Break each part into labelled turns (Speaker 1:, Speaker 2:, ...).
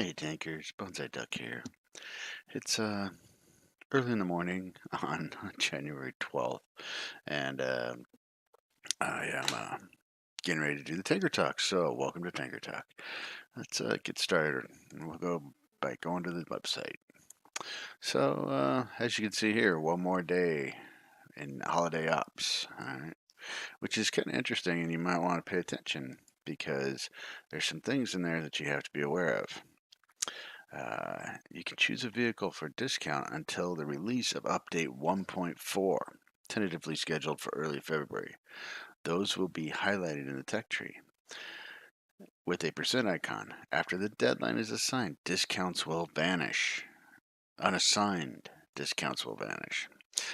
Speaker 1: Hey tankers, Bonsai Duck here. It's early in the morning on January 12th, and I am getting ready to do the Tanker Talk. So welcome to Tanker Talk. Let's get started. We'll go by going to the website. So as you can see here, one more day in holiday ops. All right, which is kind of interesting, and you might want to pay attention because there's some things in there that you have to be aware of. You can choose a vehicle for discount until the release of Update 1.4, tentatively scheduled for early February. Those will be highlighted in the tech tree with a percent icon. After the deadline is assigned, discounts will vanish. Unassigned discounts will vanish.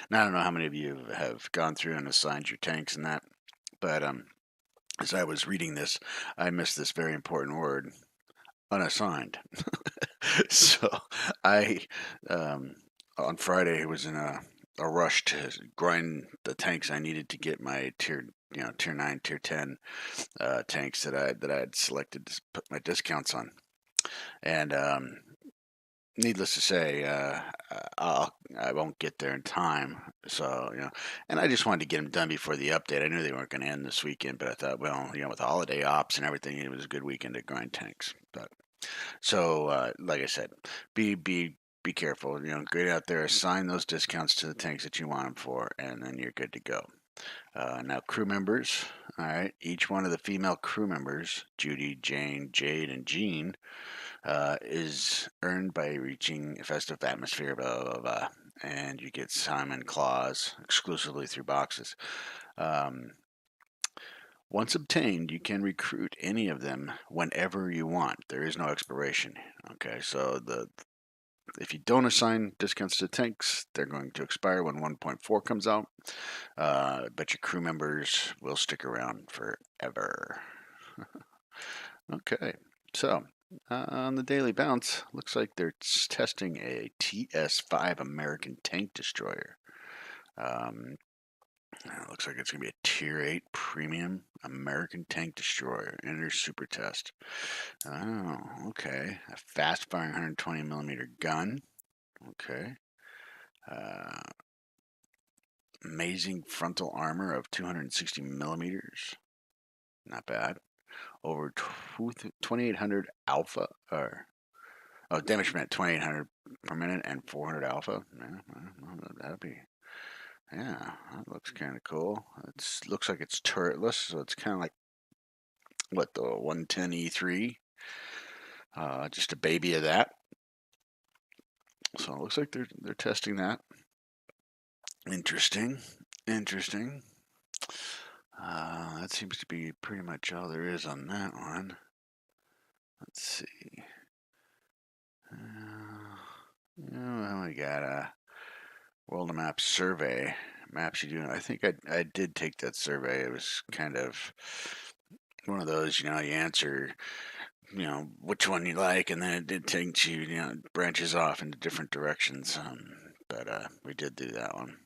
Speaker 1: Now, I don't know how many of you have gone through and assigned your tanks and that, but as I was reading this, I missed this very important word, unassigned. So I, um, on Friday, was in a rush to grind the tanks I needed to get my tier 9, tier 10 tanks that I had selected to put my discounts on. And needless to say, I won't get there in time. So and I just wanted to get them done before the update. I knew they weren't going to end this weekend, but I thought, well, with holiday ops and everything, it was a good weekend to grind tanks. But so, like I said, be careful. Get out there, assign those discounts to the tanks that you want them for, and then you're good to go. Now, crew members. All right, each one of the female crew members, Judy, Jane, Jade, and Jean, is earned by reaching a festive atmosphere. Blah blah blah, and you get Simon Claus exclusively through boxes. Um, Once obtained, you can recruit any of them whenever you want. There is no expiration. Okay, so if you don't assign discounts to tanks, they're going to expire when 1.4 comes out. But your crew members will stick around forever. Okay, so on the daily bounce, looks like they're testing a TS5 American tank destroyer. Looks like it's going to be a Tier 8 Premium American Tank Destroyer. Enter Super Test. Oh, okay. A fast firing 120 millimeter gun. Okay. Uh, Amazing frontal armor of 260 millimeters. Not bad. Over 2800 alpha. Damage per minute 2800 per minute and 400 alpha. Yeah, that'll be. Yeah, that looks kind of cool. It looks like it's turretless, so it's kind of like what the 110 E3, just a baby of that. So it looks like they're testing that. Interesting, interesting. That seems to be pretty much all there is on that one. Let's see. We got a World of Maps survey. Maps you do. I think I did take that survey. It was kind of one of those, you answer which one you like, and then it takes you, branches off into different directions. But we did do that one.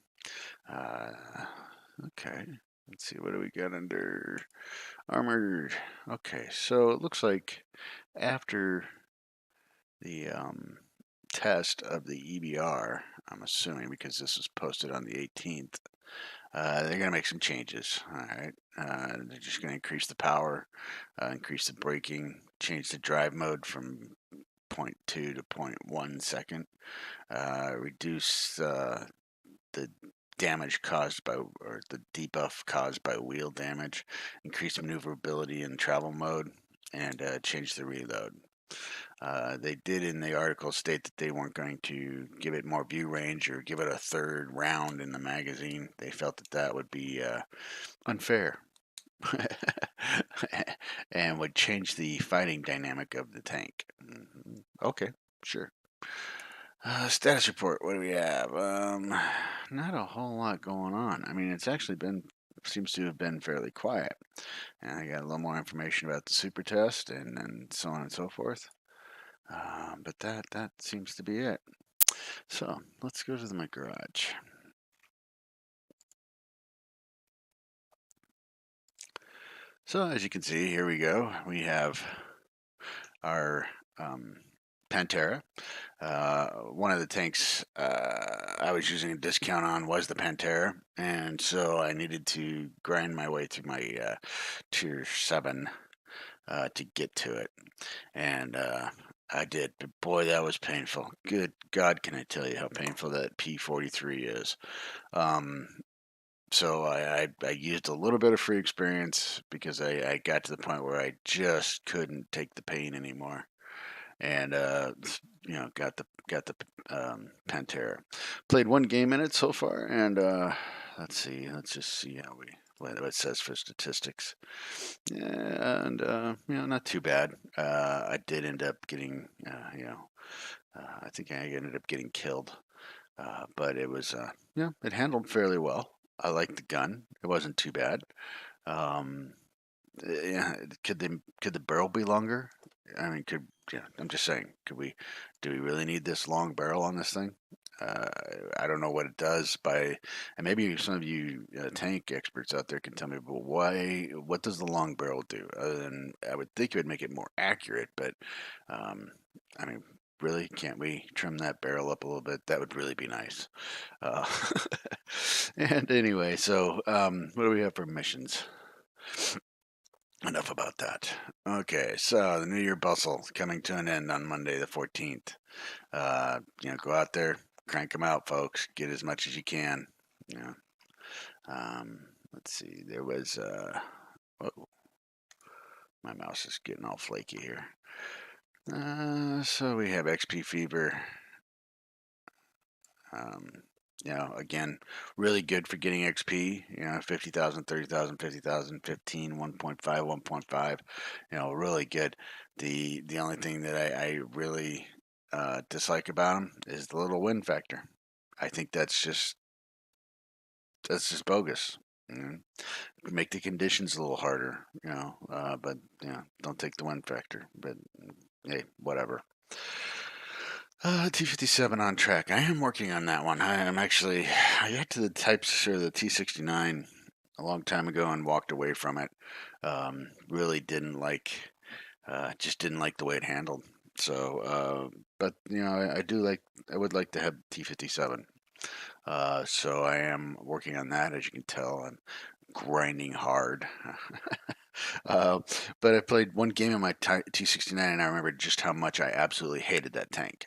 Speaker 1: Okay, let's see, what do we got under armored? Okay, so it looks like after the test of the EBR, I'm assuming because this was posted on the 18th, they're going to make some changes. All right. They're just going to increase the power, increase the braking, change the drive mode from 0.2 to 0.1 second, reduce the damage caused by, or the debuff caused by wheel damage, increase maneuverability in travel mode, and change the reload. They did in the article state that they weren't going to give it more view range or give it a third round in the magazine. They felt that would be unfair and would change the fighting dynamic of the tank. Okay, sure. Status report. What do we have? Not a whole lot going on. I mean, it's actually seems to have been fairly quiet. And I got a little more information about the super test and so on and so forth. But that seems to be it. So let's go to my garage. So as you can see, here we go. We have our Pantera. One of the tanks I was using a discount on was the Pantera, and so I needed to grind my way through my tier 7 to get to it. And I did. But boy, that was painful. Good God, can I tell you how painful that P43 is? Um, so I used a little bit of free experience because I got to the point where I just couldn't take the pain anymore, and got the Pantera. Played one game in it so far, and let's see, let's just see how we what it says for statistics, and not too bad. I did end up getting I think I ended up getting killed, but it was it handled fairly well. I liked the gun; it wasn't too bad. Um, yeah, could the barrel be longer? I mean, I'm just saying, do we really need this long barrel on this thing? Uh, I don't know what it does and maybe some of you tank experts out there can tell me, but what does the long barrel do? Other than I would think it would make it more accurate, but um, I mean, really, can't we trim that barrel up a little bit? That would really be nice. Uh, and anyway, so what do we have for missions? Enough about that. Okay, so the New Year bustle coming to an end on Monday the 14th. Go out there, crank them out, folks. Get as much as you can. You know, let's see. There was oh, my mouse is getting all flaky here. So we have XP Fever. Um, again, really good for getting XP. 50,000, 30,000, 50,000, 15, 1.5, 1.5. Really good. The only thing that I really dislike about them is the little win factor. I think that's just bogus. You know? Make the conditions a little harder, but don't take the win factor. But hey, whatever. T57 on track. I am working on that one. I got to the types or the T69 a long time ago and walked away from it. Really just didn't like the way it handled. So, but I would like to have T57. So I am working on that. As you can tell, I'm grinding hard. Uh, but I played one game in my T69, and I remember just how much I absolutely hated that tank.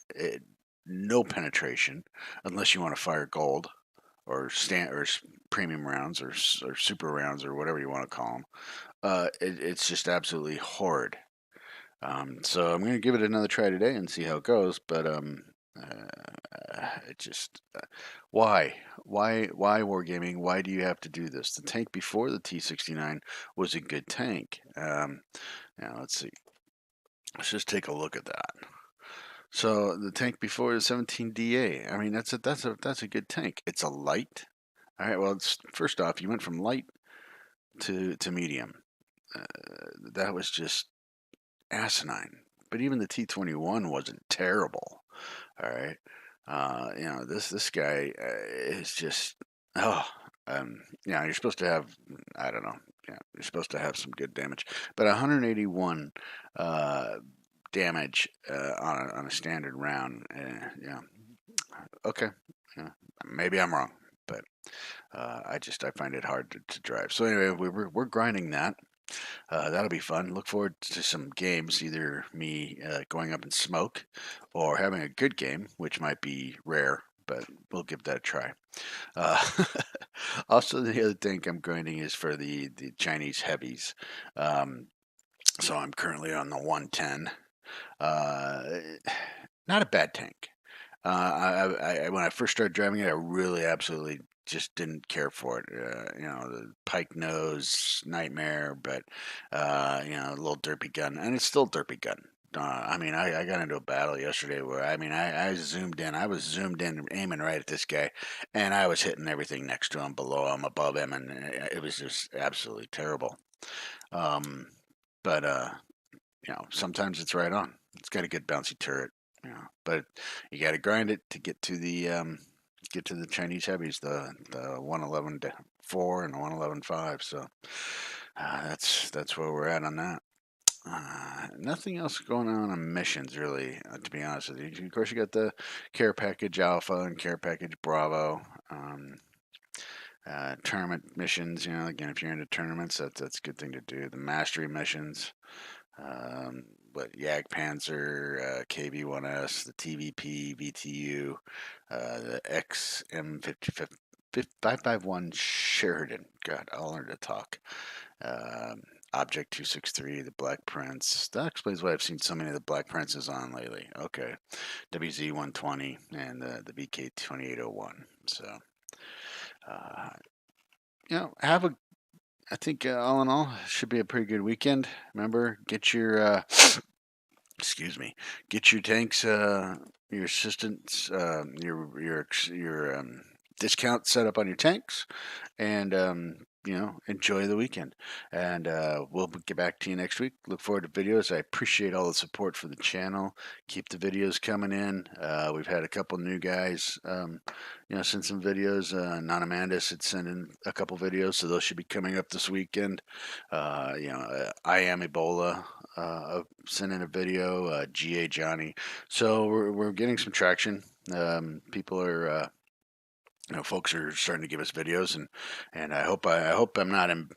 Speaker 1: No penetration, unless you want to fire gold or premium rounds or super rounds or whatever you want to call them. It's just absolutely horrid. So I'm going to give it another try today and see how it goes. But it just why wargaming? Why do you have to do this? The tank before the T69 was a good tank. Now let's see. Let's just take a look at that. So the tank before the 17DA. I mean, that's a good tank. It's a light. All right. Well, first off, you went from light to medium. That was just asinine. But even the T21 wasn't terrible. All right. This guy is just you're supposed to have I don't know. Yeah, you're supposed to have some good damage, but 181 damage on a standard round. Yeah, okay. Yeah, maybe I'm wrong, but I find it hard to drive. So anyway, we're grinding that. That'll be fun. Look forward to some games, either me going up in smoke or having a good game, which might be rare, but we'll give that a try. Uh, also, the other thing I'm grinding is for the Chinese heavies. So I'm currently on the 110. Uh, Not a bad tank. When I first started driving it, I really absolutely just didn't care for it. The pike nose nightmare, but a little derpy gun, and it's still a derpy gun. I got into a battle yesterday where I zoomed in. I was zoomed in, aiming right at this guy, and I was hitting everything next to him, below him, above him, and it was just absolutely terrible. Um, but sometimes it's right on. It's got a good bouncy turret. But you got to grind it to get to the Chinese heavies, the 111.4 and the 111.5. So that's where we're at on that. Nothing else going on missions, really, to be honest with you. Of course, you got the Care Package Alpha and Care Package Bravo. Tournament missions, again, if you're into tournaments, that's a good thing to do. The mastery missions, but Jagdpanzer, KV-1S, the TVP, VTU, the XM551 Sheridan. God, I'll learn to talk. Um, Object 263, the Black Prince. That explains why I've seen so many of the Black Princes on lately. Okay. WZ 120 and the BK 2801. So, uh, have a I think all in all, should be a pretty good weekend. Remember, get your excuse me, get your tanks, your assistants, your discount set up on your tanks, and enjoy the weekend. And we'll get back to you next week. Look forward to videos. I appreciate all the support for the channel. Keep the videos coming in. We've had a couple new guys, send some videos. Nanamandis had sent in a couple videos, so those should be coming up this weekend. I am Ebola. Sent in a video. GA Johnny. So we're getting some traction. People are folks are starting to give us videos, and I hope I'm not in,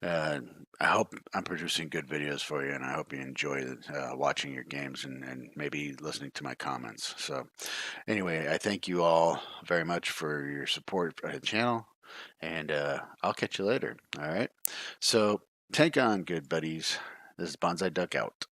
Speaker 1: I hope I'm producing good videos for you, and I hope you enjoy watching your games and maybe listening to my comments. So anyway, I thank you all very much for your support for the channel, and I'll catch you later. All right. So take on, good buddies. This is Bonsai Duck out.